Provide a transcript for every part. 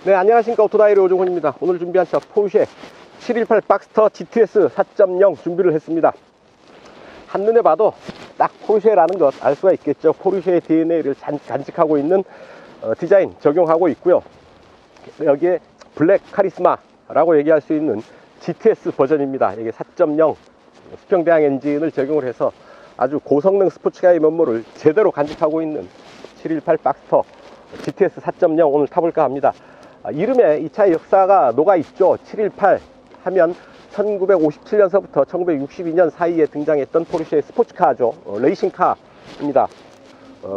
네, 안녕하십니까. 오토다이로 오종훈입니다. 오늘 준비한 차 포르쉐 718 박스터 GTS 4.0 준비를 했습니다. 한눈에 봐도 딱 포르쉐라는 것 알 수가 있겠죠. 포르쉐의 DNA를 간직하고 있는 디자인 적용하고 있고요. 여기에 블랙 카리스마라고 얘기할 수 있는 GTS 버전입니다. 이게 4.0 수평대항 엔진을 적용을 해서 아주 고성능 스포츠카의 면모를 제대로 간직하고 있는 718 박스터 GTS 4.0 오늘 타볼까 합니다. 이름에 이 차의 역사가 녹아있죠. 718 하면 1957년서부터 1962년 사이에 등장했던 포르쉐의 스포츠카죠. 레이싱카입니다.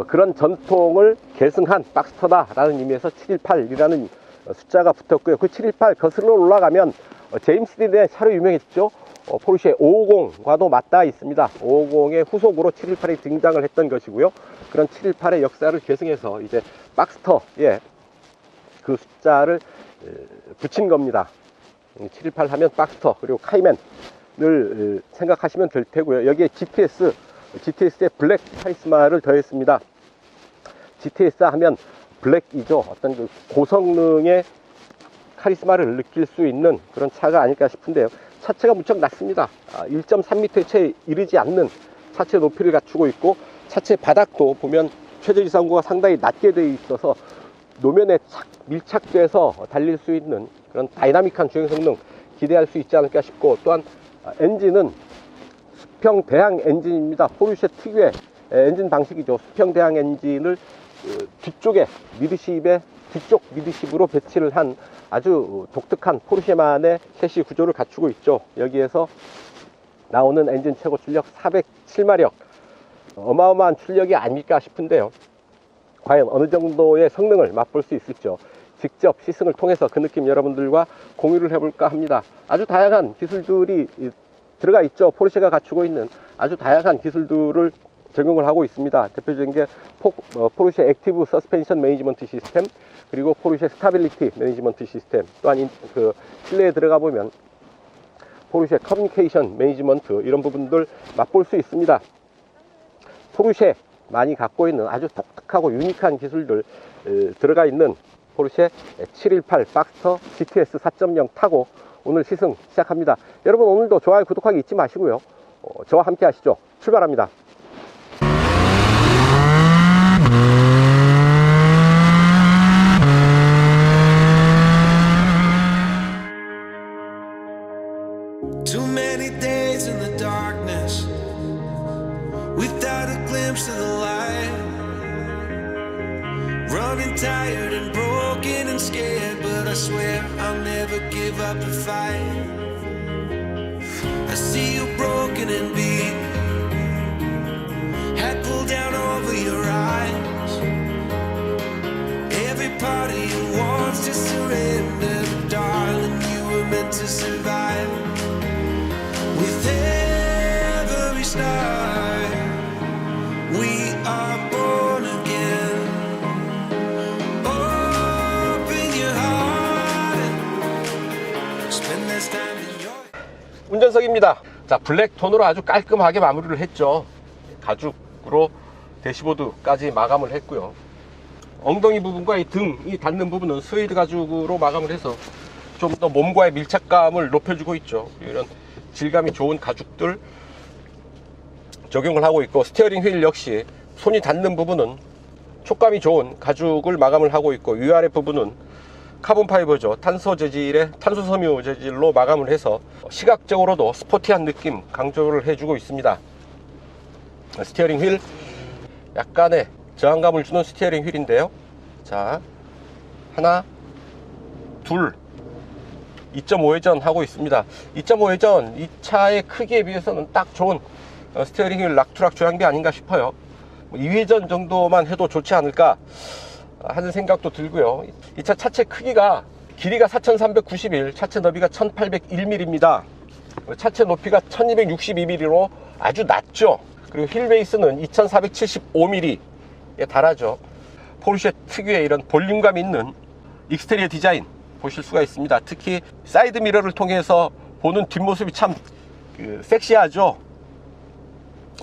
그런 전통을 계승한 박스터다라는 의미에서 718이라는 숫자가 붙었고요. 그 718 거슬러 올라가면 제임스 딘의 차로 유명했죠. 포르쉐 550과도 맞닿아 있습니다. 550의 후속으로 718이 등장을 했던 것이고요. 그런 718의 역사를 계승해서 이제 박스터에 그 숫자를 붙인 겁니다. 718 하면 박스터 그리고 카이맨을 생각하시면 될 테고요. 여기에 GTS의 블랙 카리스마를 더했습니다. GTS 하면 블랙이죠. 어떤 그 고성능의 카리스마를 느낄 수 있는 그런 차가 아닐까 싶은데요. 차체가 무척 낮습니다. 1.3m에 채 이르지 않는 차체 높이를 갖추고 있고, 차체 바닥도 보면 최저지상고가 상당히 낮게 되어 있어서 노면에 밀착돼서 달릴 수 있는 그런 다이나믹한 주행 성능 기대할 수 있지 않을까 싶고, 또한 엔진은 수평 대항 엔진입니다. 포르쉐 특유의 엔진 방식이죠. 수평 대항 엔진을 뒤쪽에 미드십의 뒤쪽 미드십으로 배치를 한 아주 독특한 포르쉐만의 셰시 구조를 갖추고 있죠. 여기에서 나오는 엔진 최고 출력 407마력, 어마어마한 출력이 아닐까 싶은데요. 과연 어느 정도의 성능을 맛볼 수 있을지요. 직접 시승을 통해서 그 느낌 여러분들과 공유를 해볼까 합니다. 아주 다양한 기술들이 들어가 있죠. 포르쉐가 갖추고 있는 아주 다양한 기술들을 적용을 하고 있습니다. 대표적인 게 포르쉐 액티브 서스펜션 매니지먼트 시스템, 그리고 포르쉐 스타빌리티 매니지먼트 시스템, 또한 그 실내에 들어가 보면 포르쉐 커뮤니케이션 매니지먼트, 이런 부분들 맛볼 수 있습니다. 포르쉐 많이 갖고 있는 아주 독특하고 유니크한 기술들 들어가 있는 포르쉐 718 박스터 GTS 4.0 타고 오늘 시승 시작합니다. 여러분, 오늘도 좋아요, 구독하기 잊지 마시고요. 저와 함께 하시죠. 출발합니다. Too many days in the darkness without a glimpse of the light. Running tired and broken and scared, but I swear I'll never give up the fight. I see you broken and beat, head pulled down over your eyes. Every part of you wants to surrender, darling, you were meant to survive. With every start, we are born again. Open your heart and spend this time in your... 운전석입니다. 자, 블랙 톤으로 아주 깔끔하게 마무리를 했죠. 가죽으로 대시보드까지 마감을 했고요. 엉덩이 부분과 이 등이 닿는 부분은 스웨이드 가죽으로 마감을 해서 좀 더 몸과의 밀착감을 높여주고 있죠. 이런 질감이 좋은 가죽들 적용을 하고 있고, 스티어링 휠 역시 손이 닿는 부분은 촉감이 좋은 가죽을 마감을 하고 있고, 위아래 부분은 카본 파이버죠. 탄소 섬유 재질로 마감을 해서 시각적으로도 스포티한 느낌 강조를 해주고 있습니다. 스티어링 휠 약간의 저항감을 주는 스티어링 휠인데요. 자, 하나, 둘, 2.5회전 하고 있습니다. 2.5회전, 이 차의 크기에 비해서는 딱 좋은 스티어링 휠 락투락 조향비 아닌가 싶어요. 2회전 정도만 해도 좋지 않을까 하는 생각도 들고요. 이 차 차체 크기가 길이가 4391, 차체 너비가 1801mm입니다. 차체 높이가 1262mm로 아주 낮죠. 그리고 휠 베이스는 2475mm에 달하죠. 포르쉐 특유의 이런 볼륨감 있는 익스테리어 디자인 보실 수가 있습니다. 특히 사이드 미러를 통해서 보는 뒷모습이 참 섹시하죠.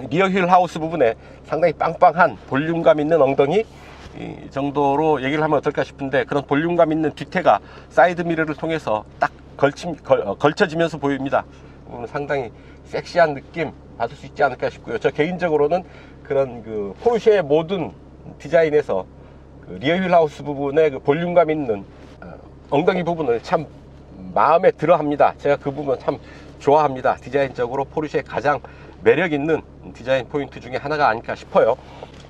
리어 휠 하우스 부분에 상당히 빵빵한 볼륨감 있는 엉덩이, 이 정도로 얘기를 하면 어떨까 싶은데, 그런 볼륨감 있는 뒤태가 사이드 미러를 통해서 딱 걸쳐지면서 보입니다. 상당히 섹시한 느낌 받을 수 있지 않을까 싶고요. 저 개인적으로는 그런 그 포르쉐의 모든 디자인에서 그 리어 휠 하우스 부분의 그 볼륨감 있는 엉덩이 부분을 참 마음에 들어 합니다. 제가 그 부분 참 좋아합니다. 디자인적으로 포르쉐의 가장 매력 있는 디자인 포인트 중에 하나가 아닐까 싶어요.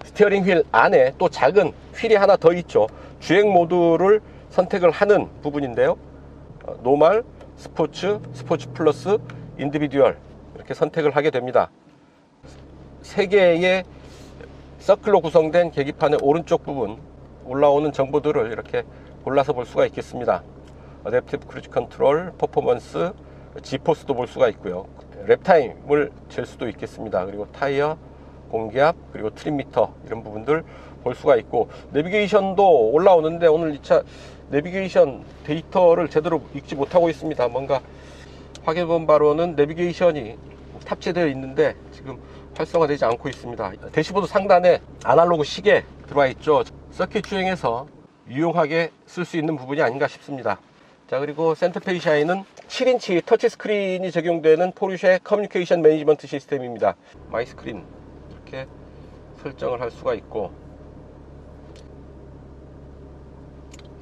스티어링 휠 안에 또 작은 휠이 하나 더 있죠. 주행 모드를 선택을 하는 부분인데요. 노멀, 스포츠, 스포츠 플러스, 인디비듀얼 이렇게 선택을 하게 됩니다. 3개의 서클로 구성된 계기판의 오른쪽 부분 올라오는 정보들을 이렇게 골라서 볼 수가 있겠습니다. 어댑티브 크루즈 컨트롤, 퍼포먼스, G포스도 볼 수가 있고요. 랩타임을 잴 수도 있겠습니다. 그리고 타이어, 공기압, 그리고 트림미터 이런 부분들 볼 수가 있고, 내비게이션도 올라오는데 오늘 이 차 내비게이션 데이터를 제대로 읽지 못하고 있습니다. 뭔가 확인해본 바로는 내비게이션이 탑재되어 있는데 지금 활성화되지 않고 있습니다. 대시보드 상단에 아날로그 시계 들어와 있죠. 서킷 주행에서 유용하게 쓸 수 있는 부분이 아닌가 싶습니다. 자, 그리고 센터페이 샤인은 7인치 터치 스크린이 적용되는 포르쉐 커뮤니케이션 매니지먼트 시스템입니다. 마이 스크린 이렇게 설정을 할 수가 있고,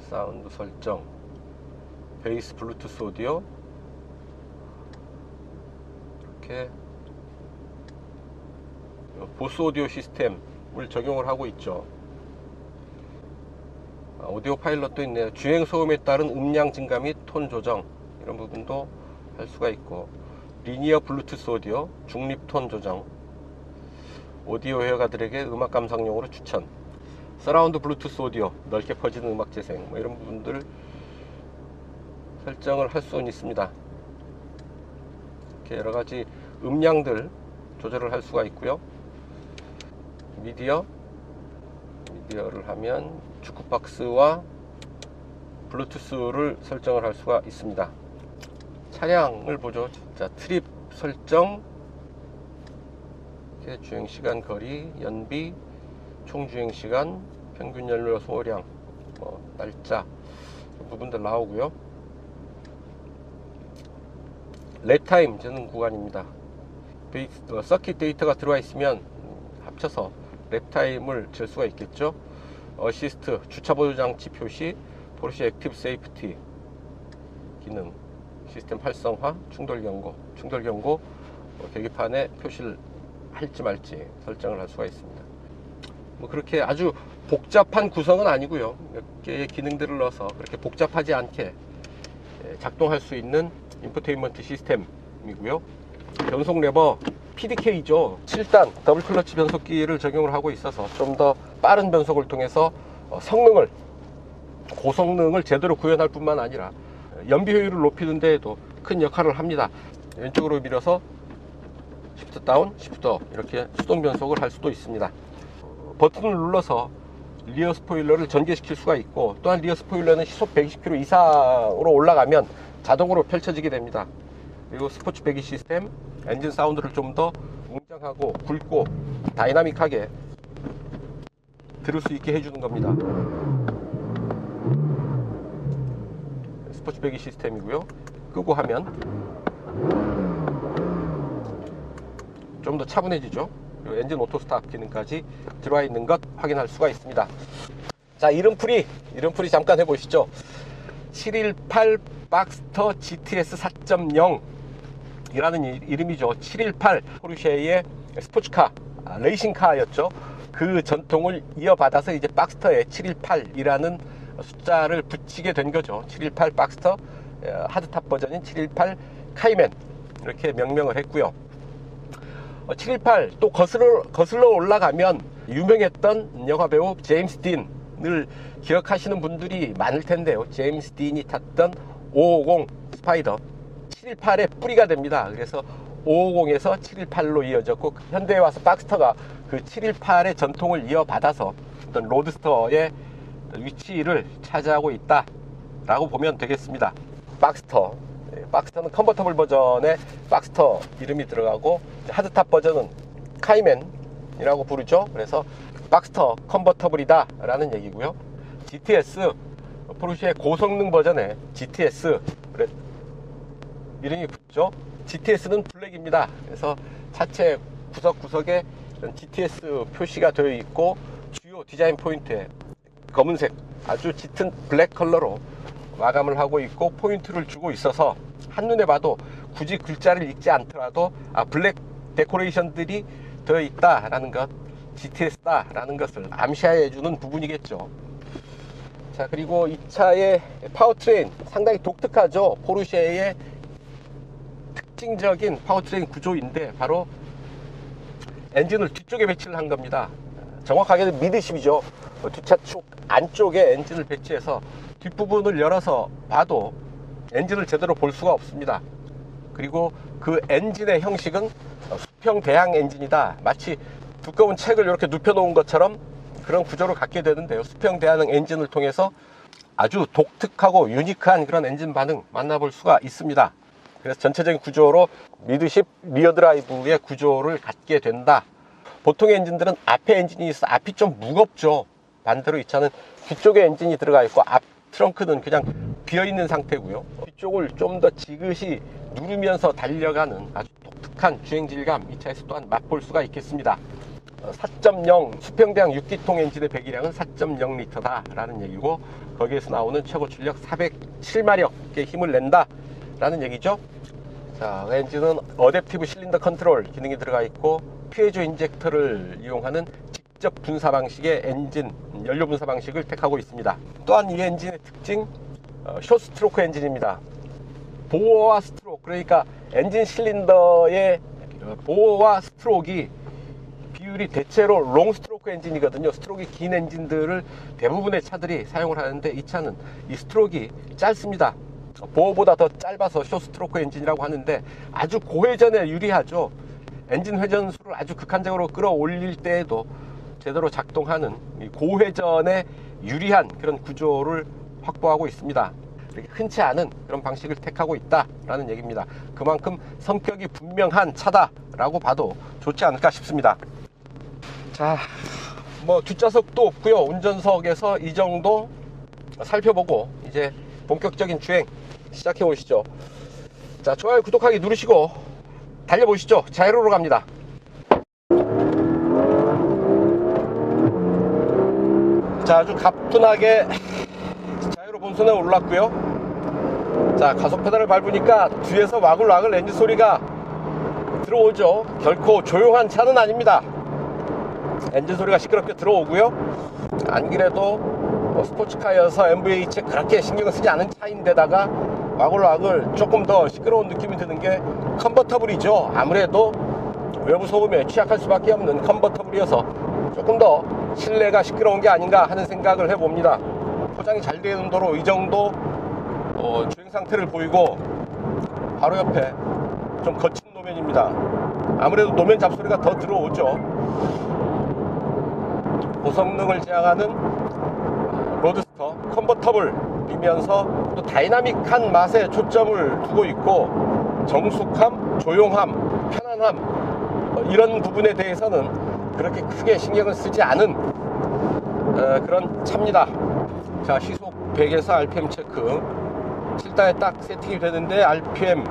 사운드 설정, 베이스 블루투스 오디오 이렇게 보스 오디오 시스템을 적용을 하고 있죠. 오디오 파일럿도 있네요. 주행 소음에 따른 음량 증가 및 톤 조정 이런 부분도 할 수가 있고, 리니어 블루투스 오디오, 중립 톤 조정, 오디오 회화가들에게 음악 감상용으로 추천, 서라운드 블루투스 오디오, 넓게 퍼지는 음악 재생 뭐 이런 부분들 설정을 할 수는 있습니다. 이렇게 여러가지 음량들 조절을 할 수가 있고요. 미디어를 하면 주크박스와 블루투스를 설정을 할 수가 있습니다. 차량을 보죠. 자, 트립 설정, 이렇게 주행시간, 거리, 연비, 총주행시간, 평균 연료 소모량, 날짜 부분들 나오고요. 랩타임 재는 구간입니다. 서킷 데이터가 들어와 있으면 합쳐서 랩타임을 잴 수가 있겠죠. 어시스트, 주차 보조 장치 표시, 포르쉐 액티브 세이프티 기능, 시스템 활성화, 충돌 경고, 계기판에 표시를 할지 말지 설정을 할 수가 있습니다. 뭐 그렇게 아주 복잡한 구성은 아니고요. 몇 개의 기능들을 넣어서 그렇게 복잡하지 않게 작동할 수 있는 인포테인먼트 시스템이고요. 변속 레버 PDK죠. 7단 더블 클러치 변속기를 적용을 하고 있어서 좀 더 빠른 변속을 통해서 고성능을 제대로 구현할 뿐만 아니라 연비 효율을 높이는 데에도 큰 역할을 합니다. 왼쪽으로 밀어서 시프트 다운, 시프트 업 이렇게 수동 변속을 할 수도 있습니다. 버튼을 눌러서 리어 스포일러를 전개시킬 수가 있고, 또한 리어 스포일러는 시속 120km 이상으로 올라가면 자동으로 펼쳐지게 됩니다. 그리고 스포츠 배기 시스템, 엔진 사운드를 좀 더 웅장하고 굵고 다이나믹하게 들을 수 있게 해주는 겁니다. 스포츠 배기 시스템이고요. 끄고 하면 좀 더 차분해지죠. 그리고 엔진 오토 스탑 기능까지 들어와 있는 것 확인할 수가 있습니다. 자, 이름풀이 잠깐 해보시죠. 718 박스터 GTS 4.0 이라는 이름이죠. 718 포르쉐의 스포츠카, 레이싱카였죠. 그 전통을 이어받아서 이제 박스터에 718이라는 숫자를 붙이게 된 거죠. 718 박스터, 하드탑 버전인 718 카이맨 이렇게 명명을 했고요. 718 또 거슬러 올라가면 유명했던 영화배우 제임스 딘을 기억하시는 분들이 많을 텐데요. 제임스 딘이 탔던 550 스파이더 718의 뿌리가 됩니다. 그래서 550에서 718로 이어졌고, 현대에 와서 박스터가 그 718의 전통을 이어받아서 어떤 로드스터의 위치를 차지하고 있다 라고 보면 되겠습니다. 박스터는 컨버터블 버전의 박스터 이름이 들어가고, 하드탑 버전은 카이맨이라고 부르죠. 그래서 박스터 컨버터블이다 라는 얘기고요. GTS, 포르쉐의 고성능 버전의 GTS 이름이 붙죠. GTS는 블랙입니다. 그래서 차체 구석구석에 GTS 표시가 되어 있고, 주요 디자인 포인트에 검은색 아주 짙은 블랙 컬러로 마감을 하고 있고, 포인트를 주고 있어서 한눈에 봐도 굳이 글자를 읽지 않더라도 블랙 데코레이션들이 되어 있다라는 것, GTS다라는 것을 암시해 주는 부분이겠죠. 자, 그리고 이 차의 파워트레인 상당히 독특하죠. 포르쉐의 특징적인 파워트레인 구조인데 바로 엔진을 뒤쪽에 배치를 한 겁니다. 정확하게는 미드십이죠. 두 차 쪽 안쪽에 엔진을 배치해서 뒷부분을 열어서 봐도 엔진을 제대로 볼 수가 없습니다. 그리고 그 엔진의 형식은 수평 대항 엔진이다. 마치 두꺼운 책을 이렇게 눕혀 놓은 것처럼 그런 구조를 갖게 되는데요. 수평 대항 엔진을 통해서 아주 독특하고 유니크한 그런 엔진 반응 만나볼 수가 있습니다. 그래서 전체적인 구조로 미드십 리어 드라이브의 구조를 갖게 된다. 보통의 엔진들은 앞에 엔진이 있어 앞이 좀 무겁죠. 반대로 이 차는 뒤쪽에 엔진이 들어가 있고 앞 트렁크는 그냥 비어 있는 상태고요. 뒤쪽을 좀 더 지그시 누르면서 달려가는 아주 독특한 주행 질감, 이 차에서 또한 맛볼 수가 있겠습니다. 4.0 수평대항 6기통 엔진의 배기량은 4.0L다 라는 얘기고, 거기에서 나오는 최고 출력 407마력의 힘을 낸다 라는 얘기죠. 자, 엔진은 어댑티브 실린더 컨트롤 기능이 들어가 있고, 피에조 인젝터를 이용하는 직접 분사 방식의 엔진 연료 분사 방식을 택하고 있습니다. 또한 이 엔진의 특징, 숏스트로크 엔진입니다. 보어와 스트로크, 그러니까 엔진 실린더의 보어와 스트로크이 비율이 대체로 롱 스트로크 엔진이거든요. 스트로크가 긴 엔진들을 대부분의 차들이 사용을 하는데, 이 차는 이 스트로크가 짧습니다. 보어보다 더 짧아서 숏스트로크 엔진이라고 하는데 아주 고회전에 유리하죠. 엔진 회전수를 아주 극한적으로 끌어올릴 때에도 제대로 작동하는 고회전에 유리한 그런 구조를 확보하고 있습니다. 이렇게 흔치 않은 그런 방식을 택하고 있다라는 얘기입니다. 그만큼 성격이 분명한 차다라고 봐도 좋지 않을까 싶습니다. 자, 뭐 뒷좌석도 없고요. 운전석에서 이 정도 살펴보고 이제 본격적인 주행 시작해 보시죠. 자, 좋아요, 구독하기 누르시고 달려보시죠. 자이로로 갑니다. 자, 아주 가뿐하게 자이로 본선에 올랐고요. 자, 가속 페달을 밟으니까 뒤에서 와글와글 엔진 소리가 들어오죠. 결코 조용한 차는 아닙니다. 엔진 소리가 시끄럽게 들어오고요. 안 그래도 스포츠카여서 MVH에 그렇게 신경을 쓰지 않은 차인데다가 와글와글 조금 더 시끄러운 느낌이 드는 게 컨버터블이죠. 아무래도 외부 소음에 취약할 수밖에 없는 컨버터블이어서 조금 더 실내가 시끄러운 게 아닌가 하는 생각을 해봅니다. 포장이 잘 되는 도로 이 정도 주행 상태를 보이고, 바로 옆에 좀 거친 노면입니다. 아무래도 노면 잡소리가 더 들어오죠. 고성능을 지향하는 로드스터 컨버터블이면서 또 다이나믹한 맛에 초점을 두고 있고, 정숙함, 조용함, 편안함, 이런 부분에 대해서는 그렇게 크게 신경을 쓰지 않은 그런 차입니다. 자, 시속 100에서 RPM 체크 7단에 딱 세팅이 되는데 RPM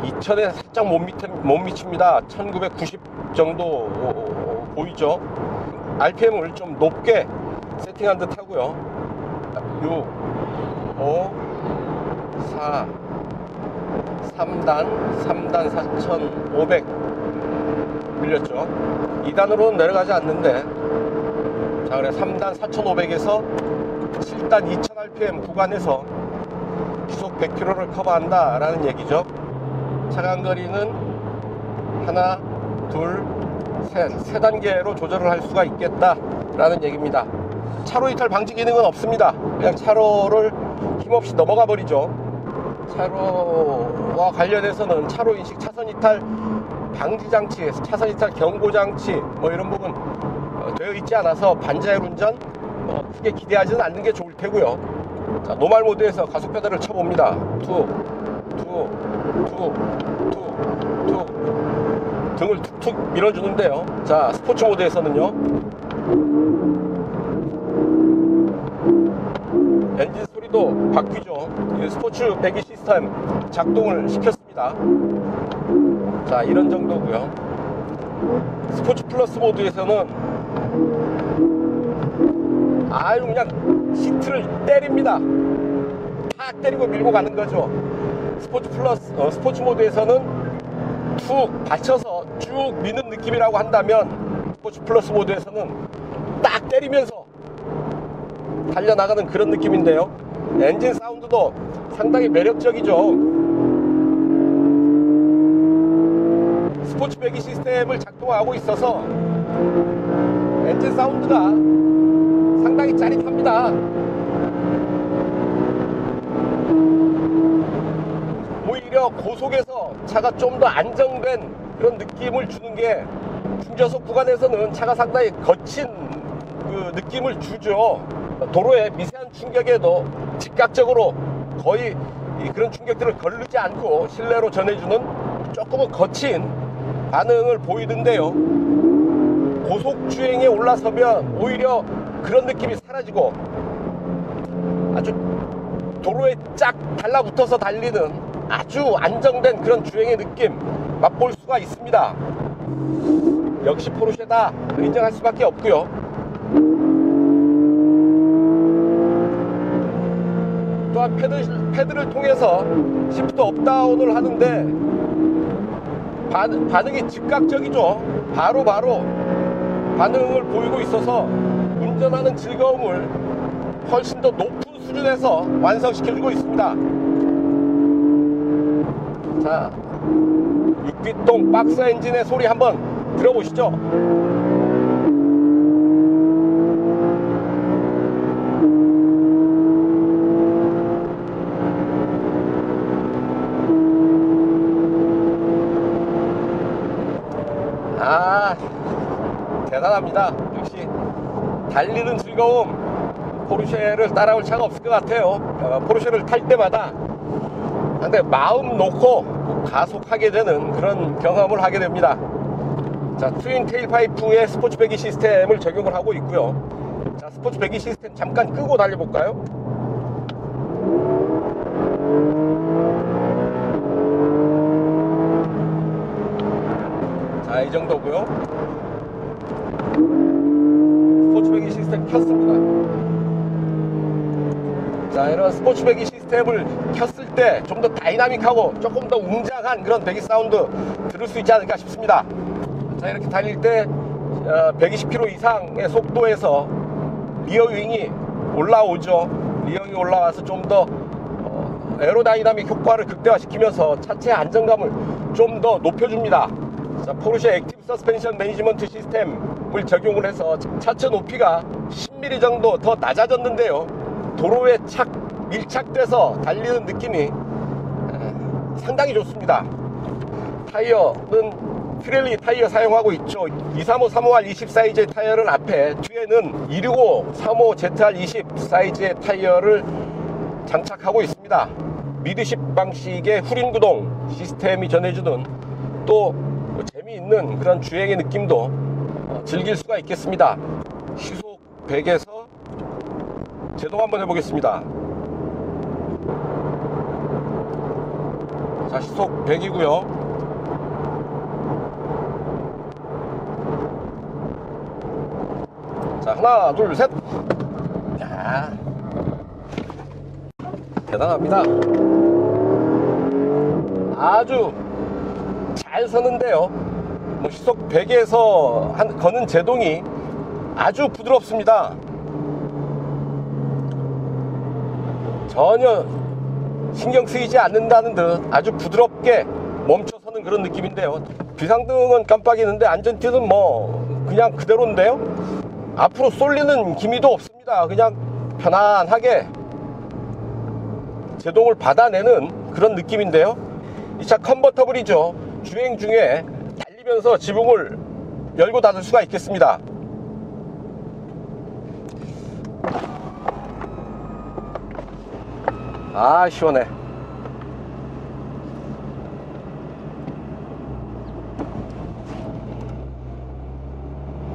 2000에 살짝 못 미칩니다. 1990 정도 보이죠. RPM을 좀 높게 세팅한 듯 하고요. 6, 5, 4, 3단 4500 밀렸죠. 2단으로는 내려가지 않는데, 자, 그래 3단 4500에서 7단 2000rpm 구간에서 시속 100km를 커버한다 라는 얘기죠. 차간거리는 하나, 둘, 세 단계로 조절을 할 수가 있겠다 라는 얘기입니다. 차로 이탈 방지 기능은 없습니다. 그냥 차로를 힘없이 넘어가 버리죠. 차로와 관련해서는 차로 인식, 차선 이탈 방지 장치, 차선 이탈 경고 장치 뭐 이런 부분 되어 있지 않아서 반자율 운전 크게 기대하지는 않는 게 좋을 테고요. 자, 노말 모드에서 가속 페달을 쳐봅니다. 등을 툭툭 밀어주는데요. 자, 스포츠 모드에서는요, 엔진 소리도 바뀌죠. 스포츠 배기 시스템 작동을 시켰습니다. 자, 이런 정도고요. 스포츠 플러스 모드에서는 아유 그냥 시트를 때립니다. 탁 때리고 밀고 가는 거죠. 스포츠 모드에서는 툭 받쳐서 쭉 미는 느낌이라고 한다면, 스포츠 플러스 모드에서는 딱 때리면서 달려나가는 그런 느낌인데요. 엔진 사운드도 상당히 매력적이죠. 스포츠 배기 시스템을 작동하고 있어서 엔진 사운드가 상당히 짜릿합니다. 오히려 고속에서 차가 좀 더 안정된 그런 느낌을 주는 게 중저속 구간에서는 차가 상당히 거친 그 느낌을 주죠. 도로의 미세한 충격에도 즉각적으로 거의 그런 충격들을 거르지 않고 실내로 전해주는 조금은 거친 반응을 보이던데요. 고속 주행에 올라서면 오히려 그런 느낌이 사라지고 아주 도로에 쫙 달라붙어서 달리는 아주 안정된 그런 주행의 느낌 맛볼 수가 있습니다. 역시 포르쉐다 인정할 수밖에 없고요. 또한 패드를 통해서 시프트 업다운을 하는데 반응이 즉각적이죠. 바로 반응을 보이고 있어서 운전하는 즐거움을 훨씬 더 높은 수준에서 완성시켜주고 있습니다. 자, 6기통 박스 엔진의 소리 한번 들어보시죠. 아, 대단합니다. 역시 달리는 즐거움, 포르쉐를 따라올 차가 없을 것 같아요. 포르쉐를 탈 때마다 상당히 마음 놓고 가속하게 되는 그런 경험을 하게 됩니다. 자, 트윈 테일파이프의 스포츠 배기 시스템을 적용을 하고 있고요. 자, 스포츠 배기 시스템 잠깐 끄고 달려볼까요? 자, 이 정도고요. 스포츠 배기 시스템 켰습니다. 자, 이런 스포츠 배기 시스템을 켰을 때 좀 더 다이나믹하고 조금 더 웅장한 그런 배기 사운드 들을 수 있지 않을까 싶습니다. 자, 이렇게 달릴 때 120km 이상의 속도에서 리어윙이 올라오죠. 리어윙이 올라와서 좀 더 에어로다이나믹 효과를 극대화시키면서 차체의 안정감을 좀 더 높여줍니다. 자, 포르쉐 액티브 서스펜션 매니지먼트 시스템을 적용을 해서 차체 높이가 10mm 정도 더 낮아졌는데요. 도로에 밀착돼서 달리는 느낌이 상당히 좋습니다. 타이어는 피렐리 타이어 사용하고 있죠. 235-350R20 사이즈의 타이어를 앞에, 뒤에는 265-35ZR20 사이즈의 타이어를 장착하고 있습니다. 미드십 방식의 후륜 구동 시스템이 전해주는 또 재미있는 그런 주행의 느낌도 즐길 수가 있겠습니다. 시속 100에서 제동 한번 해보겠습니다. 자, 시속 100이고요. 자, 하나 둘 셋. 야, 대단합니다. 아주 잘 서는데요. 뭐 시속 100에서 거는 제동이 아주 부드럽습니다. 전혀 신경 쓰이지 않는다는 듯 아주 부드럽게 멈춰서는 그런 느낌인데요. 비상등은 깜빡이는데 안전띠는 뭐 그냥 그대로인데요. 앞으로 쏠리는 기미도 없습니다. 그냥 편안하게 제동을 받아내는 그런 느낌인데요. 이 차 컨버터블이죠. 주행 중에 달리면서 지붕을 열고 닫을 수가 있겠습니다. 아, 시원해.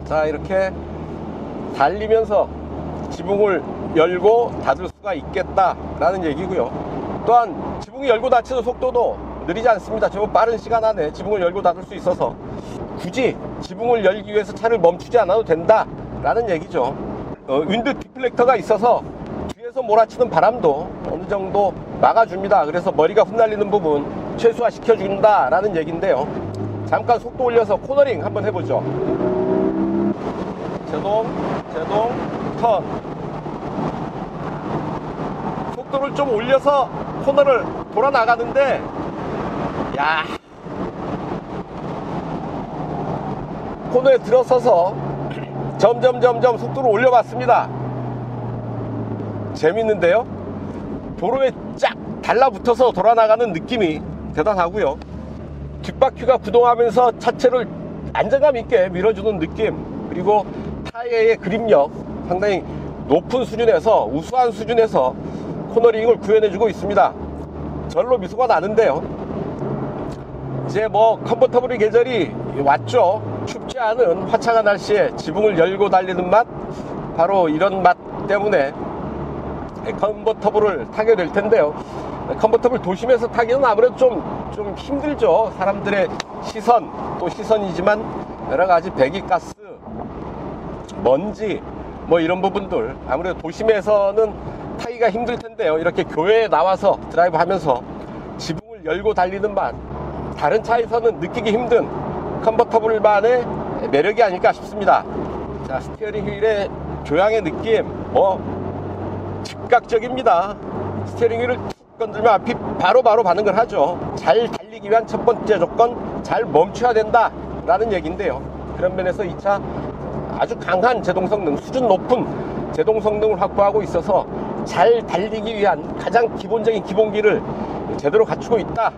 자, 이렇게 달리면서 지붕을 열고 닫을 수가 있겠다라는 얘기고요. 또한 지붕이 열고 닫히는 속도도 느리지 않습니다. 제법 빠른 시간 안에 지붕을 열고 닫을 수 있어서 굳이 지붕을 열기 위해서 차를 멈추지 않아도 된다라는 얘기죠. 윈드 디플렉터가 있어서 뒤에서 몰아치는 바람도 어느 정도 막아줍니다. 그래서 머리가 흩날리는 부분 최소화 시켜준다라는 얘기인데요. 잠깐 속도 올려서 코너링 한번 해보죠. 제동, 턴. 속도를 좀 올려서 코너를 돌아 나가는데, 야, 코너에 들어서서 점점 속도를 올려봤습니다. 재밌는데요. 도로에 쫙 달라붙어서 돌아 나가는 느낌이 대단하고요. 뒷바퀴가 구동하면서 차체를 안정감 있게 밀어주는 느낌, 그리고 타이어의 그립력 상당히 높은 수준에서, 우수한 수준에서 코너링을 구현해주고 있습니다. 절로 미소가 나는데요. 이제 뭐 컨버터블 계절이 왔죠. 춥지 않은 화창한 날씨에 지붕을 열고 달리는 맛, 바로 이런 맛 때문에 컨버터블을 타게 될 텐데요. 컨버터블 도심에서 타기는 아무래도 좀 힘들죠. 사람들의 시선, 또 시선이지만 여러가지 배기가스, 먼지 뭐 이런 부분들, 아무래도 도심에서는 타기가 힘들 텐데요. 이렇게 교외에 나와서 드라이브 하면서 지붕을 열고 달리는 맛, 다른 차에서는 느끼기 힘든 컨버터블만의 매력이 아닐까 싶습니다. 자, 스티어링 휠의 조향의 느낌 즉각적입니다. 스티어링 휠을 툭 건들면 앞이 바로바로 반응을 하죠. 잘 달리기 위한 첫 번째 조건, 잘 멈춰야 된다 라는 얘기인데요. 그런 면에서 이 차 아주 강한 제동 성능, 수준 높은 제동 성능을 확보하고 있어서 잘 달리기 위한 가장 기본적인 기본기를 제대로 갖추고 있다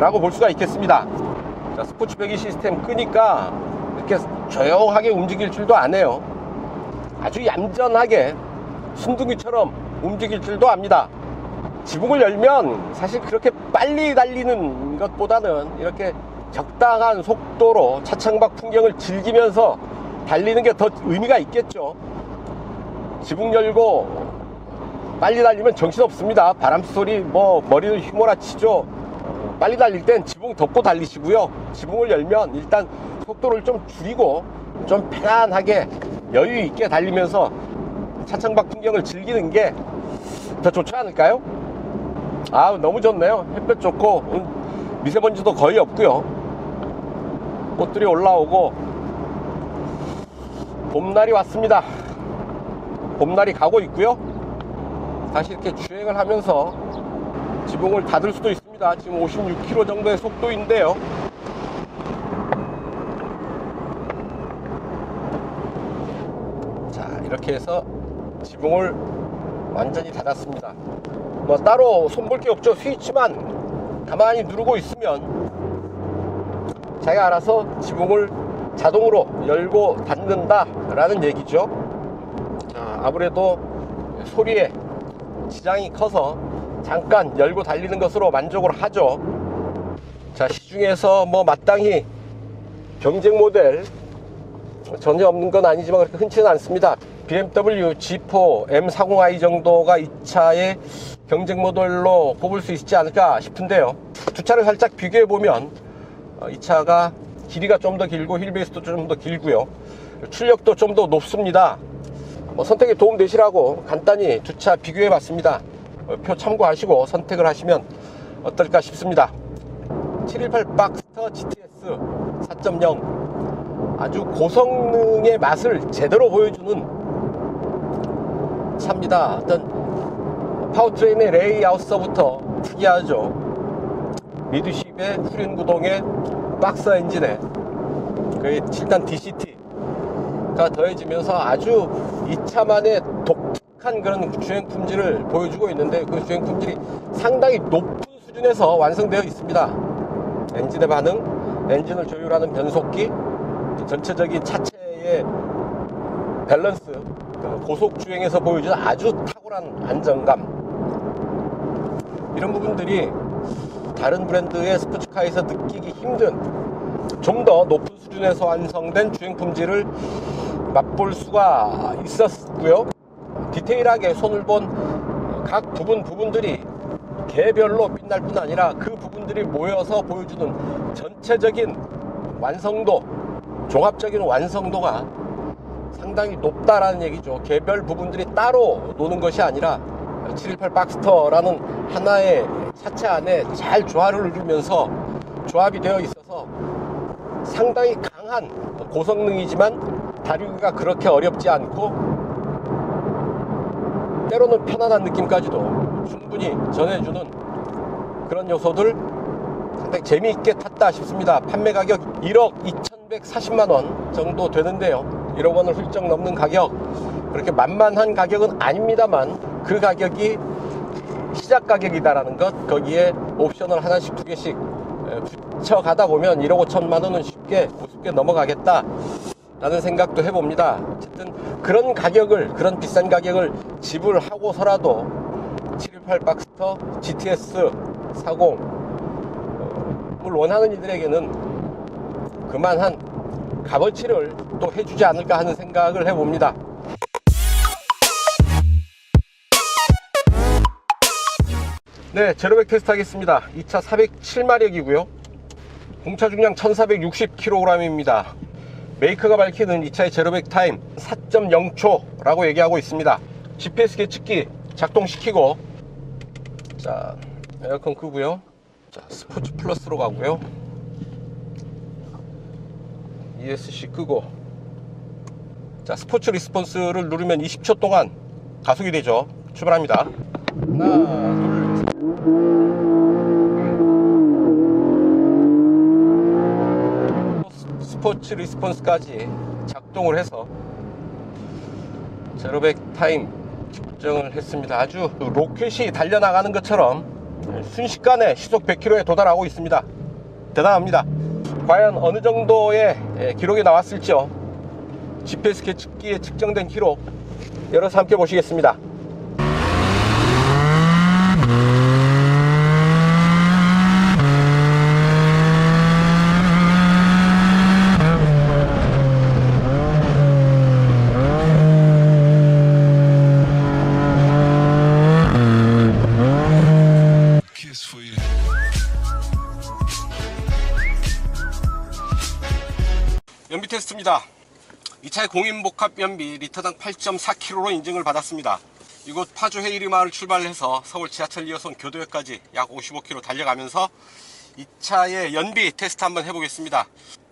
라고 볼 수가 있겠습니다. 자, 스포츠 배기 시스템 끄니까 이렇게 조용하게 움직일 줄도 아네요. 아주 얌전하게 순둥이처럼 움직일 줄도 압니다. 지붕을 열면 사실 그렇게 빨리 달리는 것보다는 이렇게 적당한 속도로 차창밖 풍경을 즐기면서 달리는 게 더 의미가 있겠죠. 지붕 열고 빨리 달리면 정신없습니다. 바람 소리 머리를 휘몰아치죠. 빨리 달릴 땐 지붕 덮고 달리시고요. 지붕을 열면 일단 속도를 좀 줄이고 좀 편안하게 여유 있게 달리면서 차창밖 풍경을 즐기는 게 더 좋지 않을까요? 아, 너무 좋네요. 햇볕 좋고 미세먼지도 거의 없고요. 꽃들이 올라오고 봄날이 왔습니다. 봄날이 가고 있고요. 다시 이렇게 주행을 하면서 지붕을 닫을 수도 있습니다. 지금 56km 정도의 속도인데요. 자, 이렇게 해서 지붕을 완전히 닫았습니다. 뭐 따로 손볼 게 없죠. 스위치만 가만히 누르고 있으면 자기가 알아서 지붕을 자동으로 열고 닫는다 라는 얘기죠. 자, 아무래도 소리에 지장이 커서 잠깐 열고 달리는 것으로 만족을 하죠. 자, 시중에서 마땅히 경쟁 모델 전혀 없는 건 아니지만 그렇게 흔치는 않습니다. BMW G4 M40i 정도가 이 차의 경쟁 모델로 꼽을 수 있지 않을까 싶은데요. 두 차를 살짝 비교해 보면 이 차가 길이가 좀 더 길고 휠베이스도 좀 더 길고요. 출력도 좀 더 높습니다. 선택에 도움 되시라고 간단히 두 차 비교해 봤습니다. 표 참고하시고 선택을 하시면 어떨까 싶습니다. 718 박스터 GTS 4.0 아주 고성능의 맛을 제대로 보여주는 차입니다. 어떤 파워트레인의 레이아웃서부터 특이하죠. 미드쉽의 후륜 구동의 박스 엔진에 그 7단 DCT가 더해지면서 아주 이 차만의 독특한 그런 주행 품질을 보여주고 있는데, 그 주행 품질이 상당히 높은 수준에서 완성되어 있습니다. 엔진의 반응, 엔진을 조율하는 변속기, 전체적인 차체의 밸런스, 고속 주행에서 보여주는 아주 탁월한 안정감, 이런 부분들이 다른 브랜드의 스포츠카에서 느끼기 힘든 좀 더 높은 수준에서 완성된 주행 품질을 맛볼 수가 있었고요. 디테일하게 손을 본 각 부분들이 개별로 빛날 뿐 아니라 그 부분들이 모여서 보여주는 전체적인 완성도, 종합적인 완성도가 상당히 높다라는 얘기죠. 개별 부분들이 따로 노는 것이 아니라 718 박스터라는 하나의 차체 안에 잘 조화를 이루면서 조합이 되어 있어서 상당히 강한 고성능이지만 다루기가 그렇게 어렵지 않고 때로는 편안한 느낌까지도 충분히 전해주는 그런 요소들, 상당히 재미있게 탔다 싶습니다. 판매 가격 1억 2140만원 정도 되는데요. 1억 원을 훌쩍 넘는 가격, 그렇게 만만한 가격은 아닙니다만 그 가격이 시작 가격이다라는 것, 거기에 옵션을 하나씩 두 개씩 붙여가다 보면 1억 5천만원은 쉽게 우습게 넘어가겠다 라는 생각도 해봅니다. 어쨌든 그런 가격을, 그런 비싼 가격을 지불하고서라도 718 박스터 GTS 40을 원하는 이들에게는 그만한 값어치를 또 해주지 않을까 하는 생각을 해봅니다. 네, 제로백 테스트 하겠습니다. 2차 407마력이고요 공차 중량 1460kg입니다 메이커가 밝히는 2차의 제로백 타임 4.0초 라고 얘기하고 있습니다. GPS 계측기 작동시키고, 자, 에어컨 끄고요. 자, 스포츠 플러스로 가고요. ESC 끄고, 자, 스포츠 리스폰스를 누르면 20초 동안 가속이 되죠. 출발합니다. 하나, 둘, 스포츠 리스폰스까지 작동을 해서 제로백 타임 측정을 했습니다. 아주 로켓이 달려나가는 것처럼 순식간에 시속 100km에 도달하고 있습니다. 대단합니다. 과연 어느 정도의 기록이 나왔을지요. GPS 계측기에 측정된 기록 열어서 함께 보시겠습니다. 연비 테스트입니다. 2차의 공인복합 연비 리터당 8.4kg로 인증을 받았습니다. 이곳 파주 해이리마을 출발해서 서울 지하철 2호선 교도역까지 약 55km 달려가면서 2차의 연비 테스트 한번 해보겠습니다.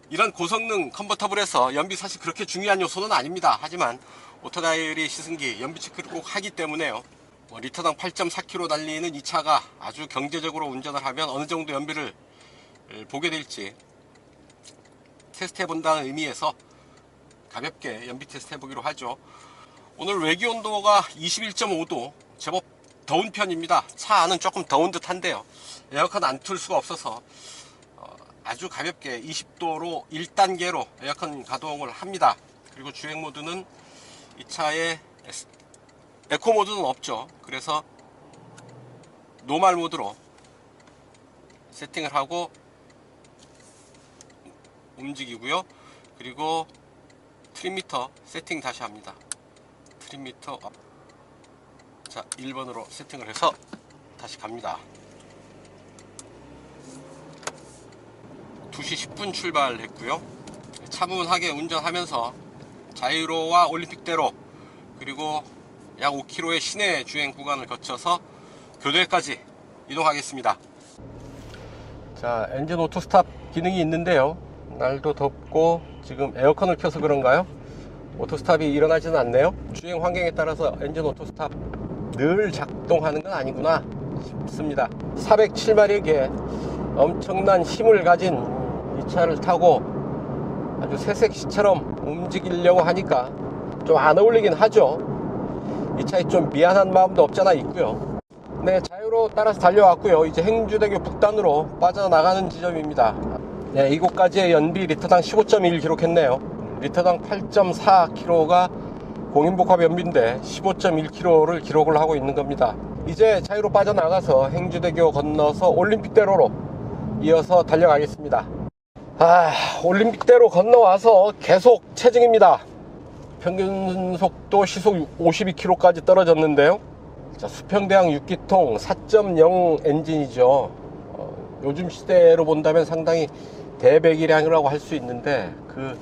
이런 고성능 컨버터블에서 연비 사실 그렇게 중요한 요소는 아닙니다. 하지만 오토다이어리 시승기 연비 체크를 꼭 하기 때문에요. 리터당 8.4km 달리는 2차가 아주 경제적으로 운전을 하면 어느 정도 연비를 보게 될지 테스트 해본다는 의미에서 가볍게 연비 테스트 해보기로 하죠. 오늘 외기 온도가 21.5도, 제법 더운 편입니다. 차 안은 조금 더운 듯 한데요. 에어컨 안 틀 수가 없어서 아주 가볍게 20도로 1단계로 에어컨 가동을 합니다. 그리고 주행 모드는 이 차에 에코 모드는 없죠. 그래서 노멀 모드로 세팅을 하고 움직이고요. 그리고 트림미터 세팅 다시 합니다. 트림미터 자 1번으로 세팅을 해서 다시 갑니다. 2시 10분 출발했고요. 차분하게 운전하면서 자유로와 올림픽대로 그리고 약 5km의 시내 주행 구간을 거쳐서 교도역까지 이동하겠습니다. 자, 엔진 오토 스탑 기능이 있는데요. 날도 덥고 지금 에어컨을 켜서 그런가요? 오토 스탑이 일어나지는 않네요. 주행 환경에 따라서 엔진 오토 스탑 늘 작동하는 건 아니구나 싶습니다. 407마력의 엄청난 힘을 가진 이 차를 타고 아주 새색시처럼 움직이려고 하니까 좀 안 어울리긴 하죠. 이 차에 좀 미안한 마음도 없잖아 있고요. 네, 자유로 따라서 달려왔고요. 이제 행주대교 북단으로 빠져나가는 지점입니다. 네, 이곳까지의 연비 리터당 15.1 기록했네요. 리터당 8.4kg가 공인복합 연비인데 15.1kg를 기록을 하고 있는 겁니다. 이제 자유로 빠져나가서 행주대교 건너서 올림픽대로로 이어서 달려가겠습니다. 올림픽대로 건너와서 계속 체증입니다. 평균 속도 시속 52km까지 떨어졌는데요. 자, 수평대항 6기통 4.0 엔진이죠. 요즘 시대로 본다면 상당히 대배기량이라고 할 수 있는데, 그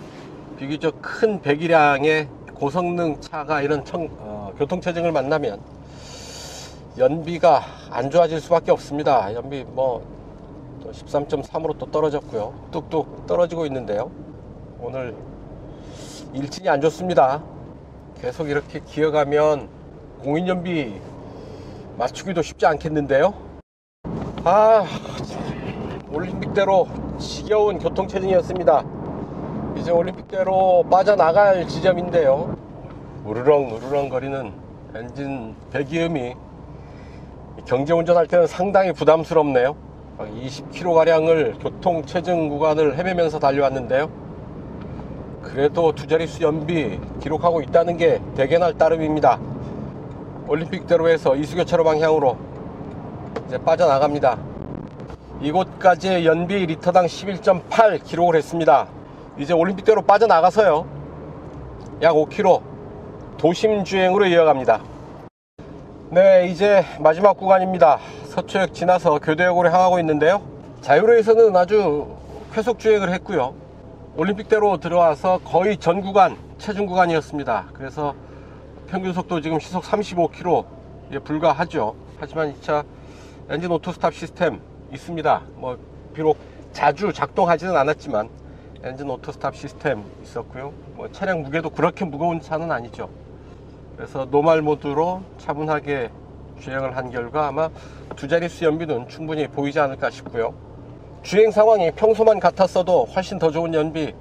비교적 큰 배기량의 고성능 차가 이런 교통체증을 만나면 연비가 안 좋아질 수밖에 없습니다. 연비 뭐 13.3으로 또 떨어졌고요. 뚝뚝 떨어지고 있는데요. 오늘 일진이 안 좋습니다. 계속 이렇게 기어가면 공인연비 맞추기도 쉽지 않겠는데요. 올림픽대로 지겨운 교통체증이었습니다. 이제 올림픽대로 빠져나갈 지점인데요. 우르렁 거리는 엔진 배기음이 경제운전할 때는 상당히 부담스럽네요. 20km가량을 교통체증 구간을 헤매면서 달려왔는데요. 그래도 두 자릿수 연비 기록하고 있다는 게 대견할 따름입니다. 올림픽대로에서 이수교차로 방향으로 이제 빠져나갑니다. 이곳까지의 연비 리터당 11.8 기록을 했습니다. 이제 올림픽대로 빠져나가서요, 약 5km 도심주행으로 이어갑니다. 네, 이제 마지막 구간입니다. 서초역 지나서 교대역으로 향하고 있는데요. 자유로에서는 아주 쾌속 주행을 했고요. 올림픽대로 들어와서 거의 전 구간 체중 구간이었습니다. 그래서 평균 속도 지금 시속 35km에 불과하죠. 하지만 이 차 엔진 오토 스탑 시스템 있습니다. 뭐 비록 자주 작동하지는 않았지만 엔진 오토 스탑 시스템 있었고요. 뭐 차량 무게도 그렇게 무거운 차는 아니죠. 그래서 노말 모드로 차분하게 주행을 한 결과 아마 두 자릿수 연비는 충분히 보이지 않을까 싶고요. 주행 상황이 평소만 같았어도 훨씬 더 좋은 연비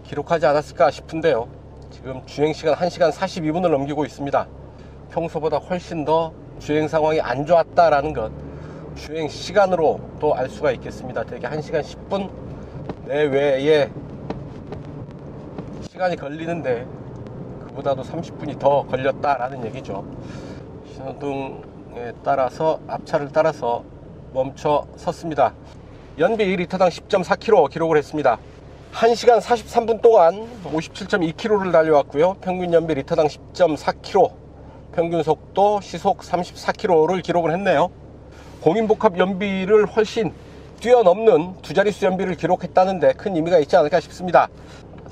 기록하지 않았을까 싶은데요. 지금 주행시간 1시간 42분을 넘기고 있습니다. 평소보다 훨씬 더 주행 상황이 안 좋았다라는 것, 주행 시간으로 또 알 수가 있겠습니다. 대개 1시간 10분 내외에 시간이 걸리는데 그보다도 30분이 더 걸렸다라는 얘기죠. 신호등에 따라서 앞차를 따라서 멈춰 섰습니다. 연비 리터당 10.4km 기록을 했습니다. 1시간 43분 동안 57.2km를 달려왔고요. 평균 연비 리터당 10.4km, 평균 속도 시속 34km를 기록을 했네요. 공인복합 연비를 훨씬 뛰어넘는 두 자릿수 연비를 기록했다는데 큰 의미가 있지 않을까 싶습니다.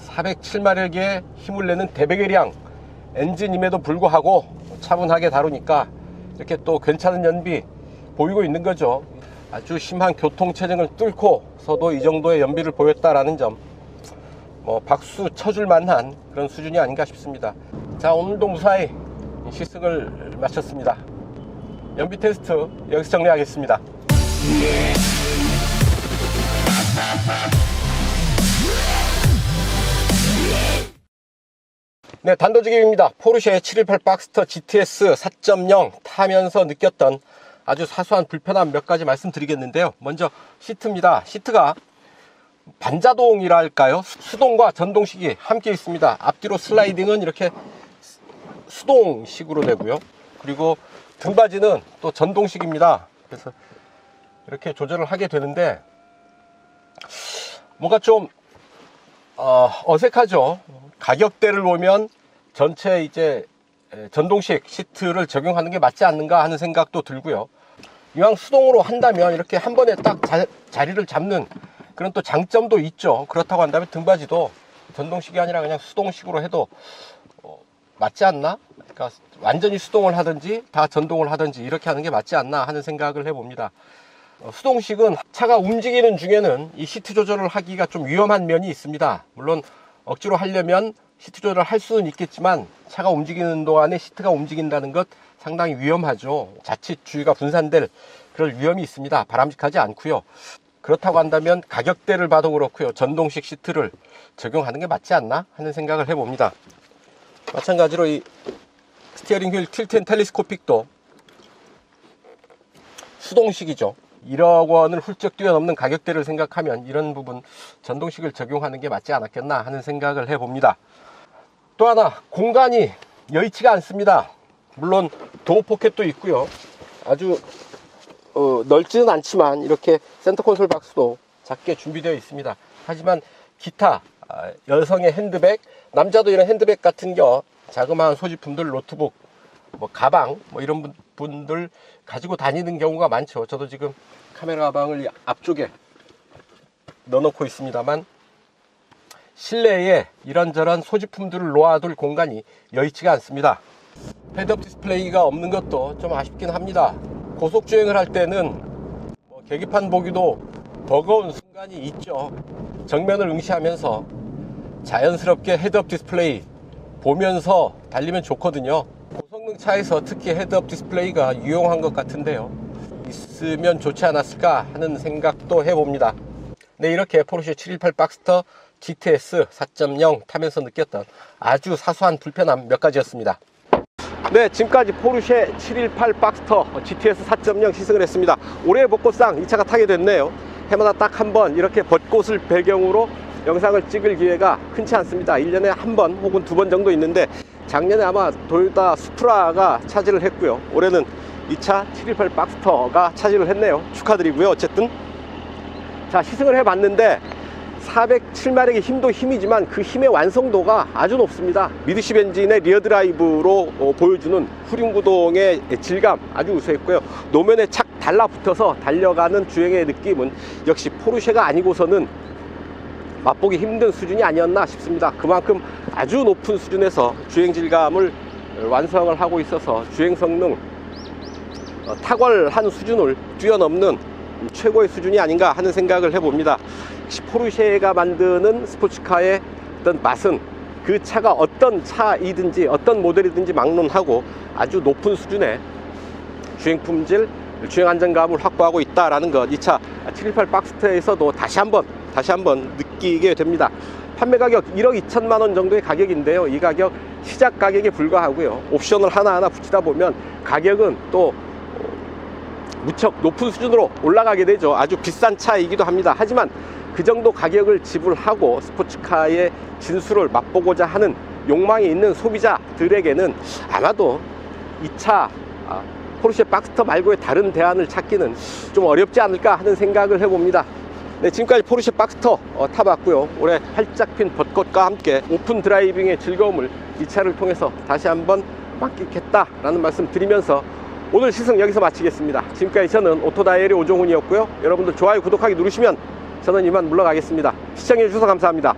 407마력의 힘을 내는 대배기량 엔진임에도 불구하고 차분하게 다루니까 이렇게 또 괜찮은 연비 보이고 있는 거죠. 아주 심한 교통체증을 뚫고서도 이 정도의 연비를 보였다라는 점, 뭐 박수 쳐줄 만한 그런 수준이 아닌가 싶습니다. 자, 오늘도 무사히 시승을 마쳤습니다. 연비 테스트 여기서 정리하겠습니다. 네, 단도직입입니다. 포르쉐 718 박스터 GTS 4.0 타면서 느꼈던 아주 사소한 불편함 몇 가지 말씀드리겠는데요. 먼저 시트입니다. 시트가 반자동이랄까요? 수동과 전동식이 함께 있습니다. 앞뒤로 슬라이딩은 이렇게 수동식으로 되고요. 그리고 등받이는 또 전동식입니다. 그래서 이렇게 조절을 하게 되는데 뭔가 좀 어색하죠. 가격대를 보면 전체 이제 전동식 시트를 적용하는 게 맞지 않는가 하는 생각도 들고요. 이왕 수동으로 한다면 이렇게 한 번에 딱 자리를 잡는 그런 또 장점도 있죠. 그렇다고 한다면 등받이도 전동식이 아니라 그냥 수동식으로 해도 맞지 않나? 그러니까 완전히 수동을 하든지 다 전동을 하든지 이렇게 하는 게 맞지 않나 하는 생각을 해봅니다. 수동식은 차가 움직이는 중에는 이 시트 조절을 하기가 좀 위험한 면이 있습니다. 물론 억지로 하려면 시트 조절을 할 수는 있겠지만 차가 움직이는 동안에 시트가 움직인다는 것 상당히 위험하죠. 자칫 주의가 분산될 그럴 위험이 있습니다. 바람직하지 않고요. 그렇다고 한다면 가격대를 봐도 그렇고요. 전동식 시트를 적용하는 게 맞지 않나 하는 생각을 해봅니다. 마찬가지로 이 스티어링 휠 틸트 앤 텔레스코픽도 수동식이죠. 1억 원을 훌쩍 뛰어넘는 가격대를 생각하면 이런 부분 전동식을 적용하는 게 맞지 않았겠나 하는 생각을 해봅니다. 또 하나, 공간이 여의치가 않습니다. 물론 도어 포켓도 있고요. 아주 넓지는 않지만 이렇게 센터 콘솔 박스도 작게 준비되어 있습니다. 하지만 기타 여성의 핸드백, 남자도 이런 핸드백 같은 거 자그마한 소지품들, 노트북, 뭐 가방, 뭐 이런 분들 가지고 다니는 경우가 많죠. 저도 지금 카메라 가방을 앞쪽에 넣어놓고 있습니다만, 실내에 이런저런 소지품들을 놓아둘 공간이 여의치가 않습니다. 헤드업 디스플레이가 없는 것도 좀 아쉽긴 합니다. 고속주행을 할 때는 뭐 계기판 보기도 버거운 순간이 있죠. 정면을 응시하면서 자연스럽게 헤드업 디스플레이 보면서 달리면 좋거든요. 고성능 차에서 특히 헤드업 디스플레이가 유용한 것 같은데요, 있으면 좋지 않았을까 하는 생각도 해봅니다. 네, 이렇게 포르쉐 718 박스터 GTS 4.0 타면서 느꼈던 아주 사소한 불편함 몇 가지였습니다. 네, 지금까지 포르쉐 718 박스터 GTS 4.0 시승을 했습니다. 올해의 벚꽃상 이 차가 타게 됐네요. 해마다 딱 한 번 이렇게 벚꽃을 배경으로 영상을 찍을 기회가 흔치 않습니다. 1년에 한 번 혹은 두 번 정도 있는데, 작년에 아마 도요타 수프라가 차지를 했고요. 올해는 이 차 718 박스터가 차지를 했네요. 축하드리고요. 어쨌든 자, 시승을 해봤는데 407마력의 힘도 힘이지만 그 힘의 완성도가 아주 높습니다. 미드십 엔진의 리어 드라이브로 보여주는 후륜구동의 질감 아주 우수했고요. 노면에 착 달라붙어서 달려가는 주행의 느낌은 역시 포르쉐가 아니고서는 맛보기 힘든 수준이 아니었나 싶습니다. 그만큼 아주 높은 수준에서 주행 질감을 완성을 하고 있어서 주행 성능 탁월한 수준을 뛰어넘는 최고의 수준이 아닌가 하는 생각을 해봅니다. 역시 포르쉐가 만드는 스포츠카의 어떤 맛은 그 차가 어떤 차이든지 어떤 모델이든지 막론하고 아주 높은 수준의 주행 품질, 주행 안정감을 확보하고 있다라는 것, 이 차 718 박스터에서도 다시 한번 느끼게 됩니다. 판매 가격 1억 2천만 원 정도의 가격인데요, 이 가격 시작 가격에 불과하고요. 옵션을 하나하나 붙이다 보면 가격은 또 무척 높은 수준으로 올라가게 되죠. 아주 비싼 차이기도 합니다. 하지만 그 정도 가격을 지불하고 스포츠카의 진수를 맛보고자 하는 욕망이 있는 소비자들에게는 아마도 이 차 포르쉐 박스터 말고의 다른 대안을 찾기는 좀 어렵지 않을까 하는 생각을 해봅니다. 네, 지금까지 포르쉐 박스터 타봤고요. 올해 활짝 핀 벚꽃과 함께 오픈 드라이빙의 즐거움을 이 차를 통해서 다시 한번 만끽했다라는 말씀 드리면서 오늘 시승 여기서 마치겠습니다. 지금까지 저는 오토다이얼의 오종훈이었고요. 여러분들 좋아요, 구독하기 누르시면 저는 이만 물러가겠습니다. 시청해주셔서 감사합니다.